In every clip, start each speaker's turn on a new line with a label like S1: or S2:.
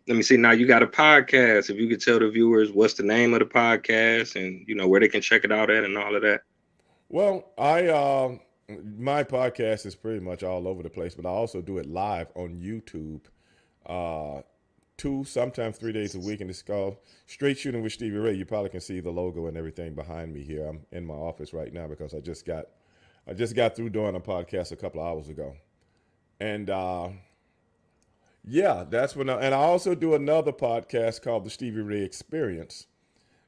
S1: Let me see. Now you got a podcast. If you could tell the viewers what's the name of the podcast and where they can check it out at and all of that.
S2: Well, my podcast is pretty much all over the place, but I also do it live on YouTube, uh, 2 sometimes 3 days a week, and it's called Straight Shooting with Stevie Ray. You probably can see the logo and everything behind me here. I'm in my office right now because I just got through doing a podcast a couple of hours ago, and yeah, that's and I also do another podcast called the Stevie Ray Experience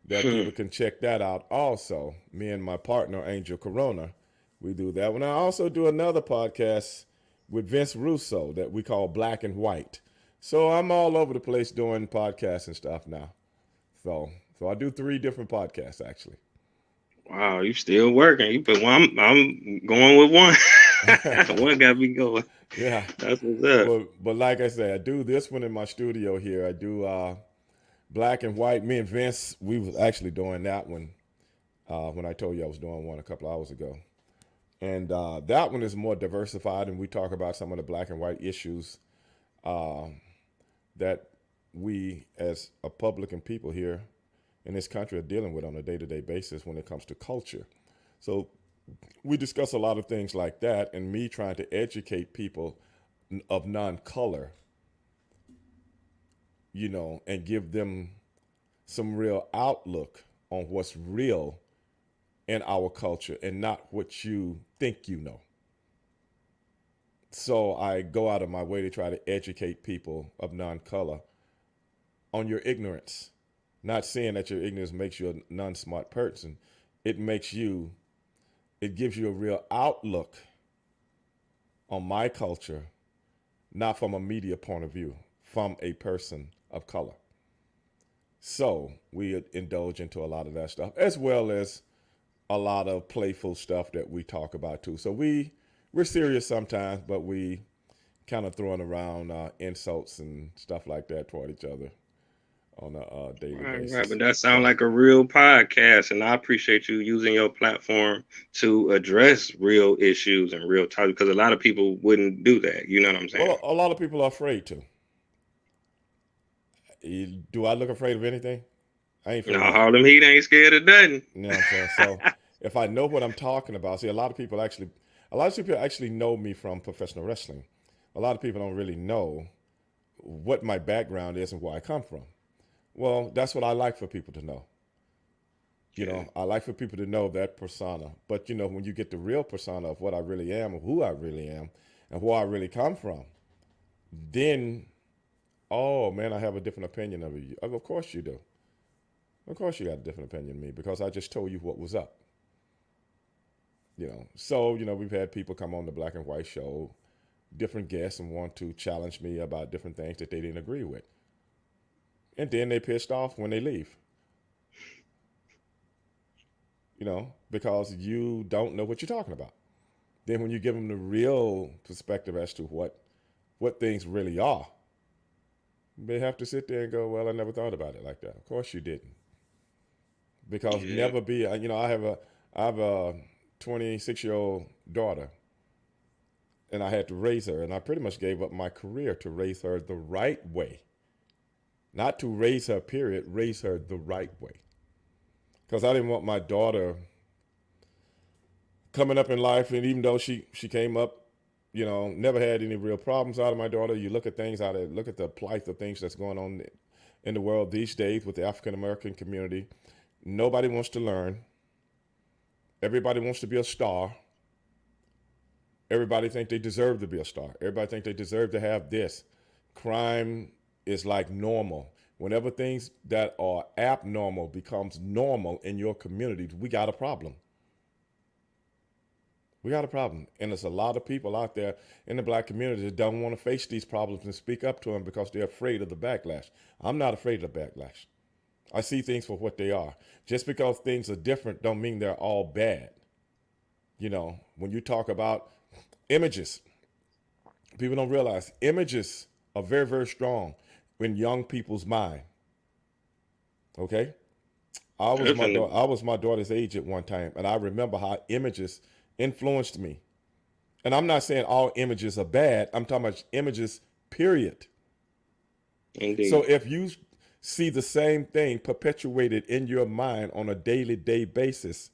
S2: that
S1: Hmm.
S2: people can check that out also. Me and my partner, Angel Corona, we do that one. I also do another podcast with Vince Russo that we call Black and White. So I'm all over the place doing podcasts and stuff now. So so I do 3 different podcasts actually.
S1: Wow, you still working? You put one. I'm going with one. One got me going.
S2: Yeah.
S1: That's what's up.
S2: But like I say, I do this one in my studio here. I do Black and White. Me and Vince, we was actually doing that one when I told you I was doing one a couple hours ago. And that one is more diversified, and we talk about some of the black and white issues uh, that we, as a public and people here in this country, are dealing with on a day-to-day basis when it comes to culture. So we discuss a lot of things like that, and me trying to educate people of non-color, and give them some real outlook on what's real in our culture and not what you think you know. So I go out of my way to try to educate people of non-color on your ignorance. Not saying that your ignorance makes you a non-smart person. It makes you, it gives you a real outlook on my culture, not from a media point of view, from a person of color. So we indulge into a lot of that stuff, as well as a lot of playful stuff that we talk about too. So we're serious sometimes, but we kind of throwing around insults and stuff like that toward each other on a daily
S1: Right, right. But
S2: basis.
S1: that sounds
S2: So
S1: like a real podcast, and I appreciate you using your platform to address real issues and real topics because a lot of people wouldn't do that. You know what I'm saying?
S2: well, a lot of people are afraid to. Do I look afraid of anything? I ain't
S1: No,
S2: afraid of nothing.
S1: Harlem Heat ain't scared of nothing.
S2: You know what I'm saying? So if I know what I'm talking about, see, a lot of people actually know me from professional wrestling. A lot of people don't really know what my background is and where I come from. Well, that's what I like for people to know.
S1: Yeah,
S2: I like for people to know that persona. But when you get the real persona of what I really am, or who I really am, and where I really come from, then, oh man, I have a different opinion of you. Of course you do. Of course you got a different opinion of me because I just told you what was up. So we've had people come on the Black and White show, different guests, and want to challenge me about different things that they didn't agree with, and then they pissed off when they leave. Because you don't know what you're talking about. Then when you give them the real perspective as to what things really are, they have to sit there and go, "Well, I never thought about it like that." Of course you didn't, because
S1: yeah.
S2: never be. I have a 26-year-old daughter, and I had to raise her, and I pretty much gave up my career to raise her the right way, not to raise her. Period. Raise her the right way, because I didn't want my daughter coming up in life, and even though she came up, never had any real problems out of my daughter. You look at the plight of things that's going on in the world these days with the African American community. Nobody wants to learn. Everybody wants to be a star. Everybody think they deserve to be a star. Everybody think they deserve to have this. Crime is like normal. Whenever things that are abnormal becomes normal in your community, we got a problem. We got a problem. And there's a lot of people out there in the black community that don't want to face these problems and speak up to them because they're afraid of the backlash. I'm not afraid of the backlash. I see things for what they are. Just because things are different don't mean they're all bad. When you talk about images, people don't realize images are very, very strong in young people's mind. Okay?
S1: Definitely.
S2: I was my daughter's age at one time, and I remember how images influenced me. And I'm not saying all images are bad. I'm talking about images, period. So
S1: Indeed.
S2: if you see the same thing perpetuated in your mind on a daily day basis,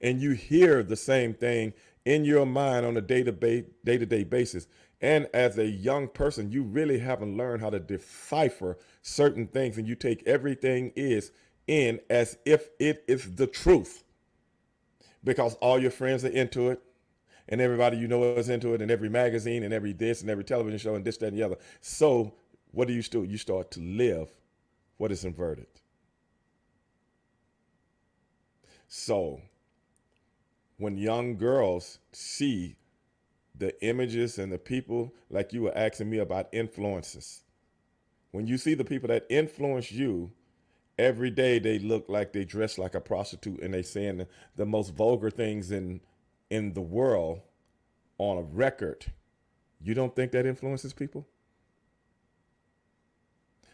S2: and you hear the same thing in your mind on a day-to-day basis, and as a young person you really haven't learned how to decipher certain things, and you take everything is in as if it is the truth because all your friends are into it, and everybody you know is into it, and every magazine and every this and every television show and this, that, and the other. So what do? You start to live what is inverted. So when young girls see the images and the people, like you were asking me about influences, when you see the people that influence you, every day they look like they dress like a prostitute and they saying the most vulgar things in the world on a record. You don't think that influences people?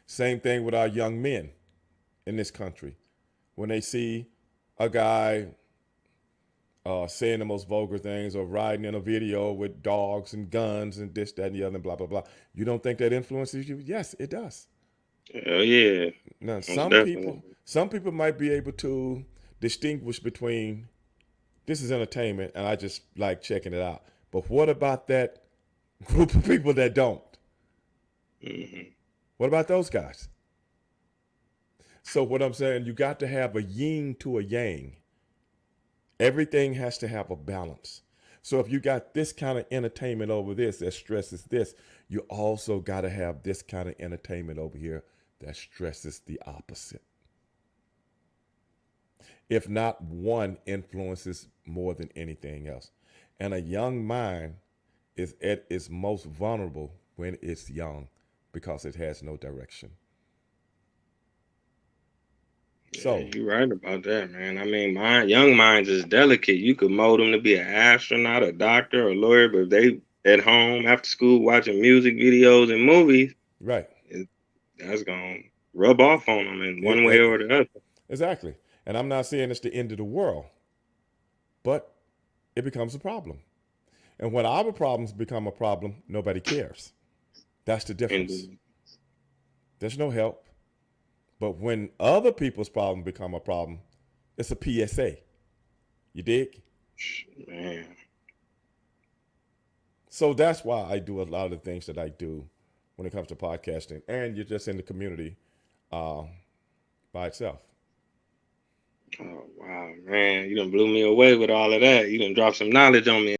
S2: Same thing with our young men in this country. When they see a guy saying the most vulgar things or riding in a video with dogs and guns and this, that, and the other, and blah, blah, blah. You don't think that influences you? Yes, it does.
S1: Hell yeah.
S2: Now,
S1: Most definitely.
S2: some people might be able to distinguish between this is entertainment and I just like checking it out. But what about that group of people that don't?
S1: Hmm.
S2: What about those guys? So what I'm saying, you got to have a yin to a yang. Everything has to have a balance. So if you got this kind of entertainment over this that stresses this, you also got to have this kind of entertainment over here that stresses the opposite. If not, one influences more than anything else. And a young mind is at its most vulnerable when it's young because it has no direction.
S1: Yeah,
S2: So,
S1: you're right about that, man. I mean, my young minds is delicate. You could mold them to be an astronaut, a doctor, a lawyer, but if they at home after school watching music videos and movies,
S2: right.
S1: it, that's gonna rub off on them in
S2: It,
S1: one way or
S2: it,
S1: the other.
S2: exactly. And I'm not saying it's the end of the world, but it becomes a problem. And when our problems become a problem, nobody cares. That's the difference.
S1: And
S2: There's no help. But when other people's problems become a problem, it's a PSA. You dig?
S1: man,
S2: So that's why I do a lot of the things that I do when it comes to podcasting. And you're just in the community uh, by itself.
S1: oh wow, man, you done blew me away with all of that. You done dropped some knowledge on me.